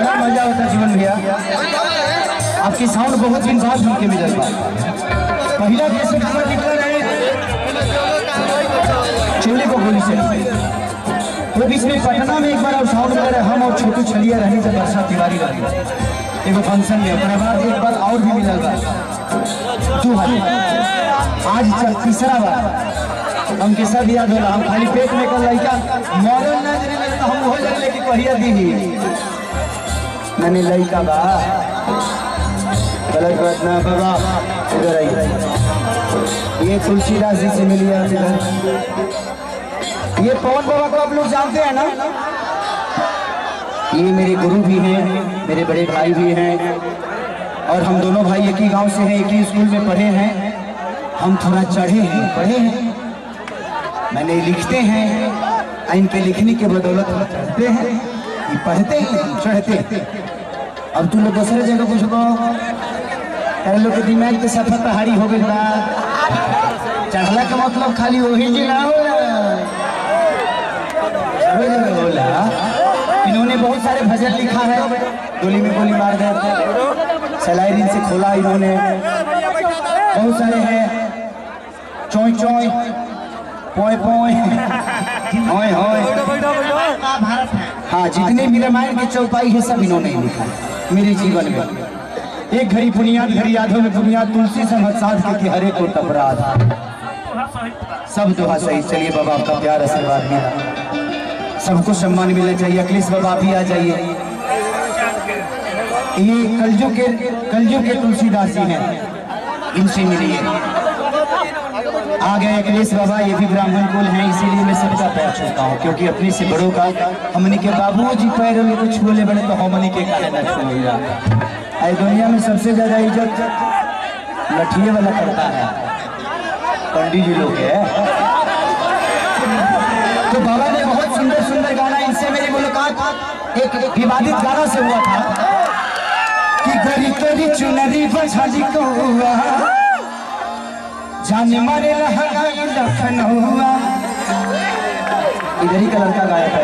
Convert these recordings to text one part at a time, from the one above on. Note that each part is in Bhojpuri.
बड़ा मजा होता जीवन भैया। आपकी साउंड बहुत दिन बाद सुन के मिलल बा। पहला कैसे खबर निकल रहे चोली को गोली से वो बीच में पटना में एक बार और साउंड में हम और छोटू छलिया रही जब वर्षा तिवारी रही एगो फंक्शन में अपने बाद एक बार और भी मिलल बा। आज तीसरा बार हमके सब याद होला। हम खाली पेट में कर लड़का मॉडल नजर में तो हम हो लगले कि कहिया दी मैंने लड़का बा गलत बात ना बाबा इधर आई। ये तुलसीदास जी से मिली है। ये पवन बाबा को आप लोग जानते हैं ना। ये मेरे गुरु भी हैं, मेरे बड़े भाई भी हैं और हम दोनों भाई एक ही गांव से हैं, एक ही स्कूल में पढ़े हैं। हम थोड़ा चढ़े हैं पढ़े हैं, मैंने लिखते हैं इनके लिखने के बदौलत हम चढ़ते हैं, ये पढ़ते हैं चढ़ते हैं। अब तुम लोग दूसरे जगह कुछ लोग के दिमाग के सफर पहाड़ी हो गई बा। चढ़ला का मतलब खाली वही जिला होला। इन्होंने बहुत सारे भजन लिखा है। गोली में गोली मार गए, सलाइरिन से खोला इन्होंने, बहुत सारे हैं। चोई चोई पोय पोय होय होय, हाँ जितने भी रामायण की चौपाई है सब इन्होंने लिखा मेरे जीवन में। एक घड़ी बुनियाद घड़ी यादों में बुनियाद तुलसी संसाद के हरे को टपराध सब दोहा सही। चलिए बाबा आपका प्यार आशीर्वाद मिला, सबको सम्मान मिलना चाहिए। अखिलेश बाबा भी आ जाइए। ये कलजुग के तुलसीदास जी हैं, इनसे मिलिए। आ गए अखिलेश बाबा, ये भी ब्राह्मण कुल हैं, इसीलिए मैं सबका पैर छूता हूँ क्योंकि अपने से बड़ों का हमने के बाबूजी पैरों में कुछ छूले बड़े तो हमने के कारण न छूलेगा। दुनिया में सबसे ज्यादा इज्जत लठिए वाला करता है, पंडित जी लोग है। तो बाबा ने बहुत सुंदर सुंदर गाना, इनसे मेरी मुलाकात एक विवादित गाना से हुआ था कि गरी तोरी चुनरी बछड़ी को हुआ जाने मारे लखनऊआ। इधर ही का लड़का गाया था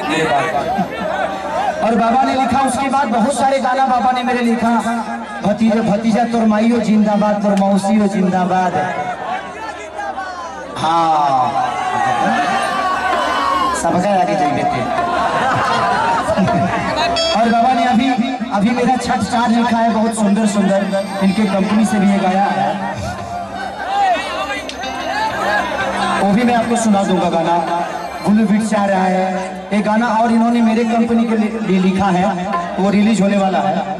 मेरे बाप। और बाबा ने लिखा उसके बाद बहुत सारे गाना बाबा ने मेरे लिखा। भतीजा भतीजा तोर माइयो जिंदाबाद, तोर मौसियो जिंदाबाद। हाँ सबका आगे जाइए थे। और बाबा ने अभी मेरा छठ चार्ज लिखा है, बहुत सुंदर सुंदर, इनके कंपनी से भी ये गाया है, वो भी मैं आपको सुना दूंगा गाना। गुल्लू बीट से आ रहा है एक गाना और इन्होंने मेरे कंपनी के लिए लिखा है, वो रिलीज होने वाला है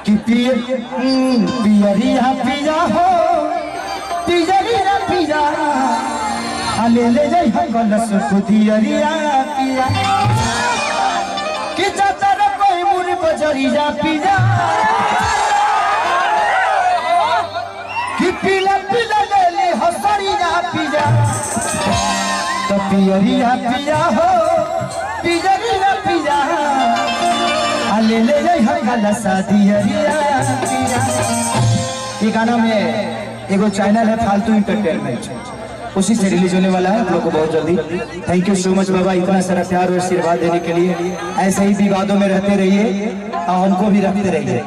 कि पियरिया पिया हो पियरिया पिया ले ले जाई कलश कुदियरिया पिया कि चाचा कोई मुरी बजरिया पिया कि पीला पीला ले हसरिया पिया। तो पियरिया पिया हो पियरिया पिया ले ले जाई कलश दियरिया पिया। ये गाना में एगो चैनल है फालतू इंटरटेनमेंट, उसी से रिलीज होने वाला है आप लोग को बहुत जल्दी। थैंक यू सो मच बाबा, इतना सारा प्यार और आशीर्वाद देने के लिए। ऐसे ही विवादों में रहते रहिए और हमको भी रखते रहिए।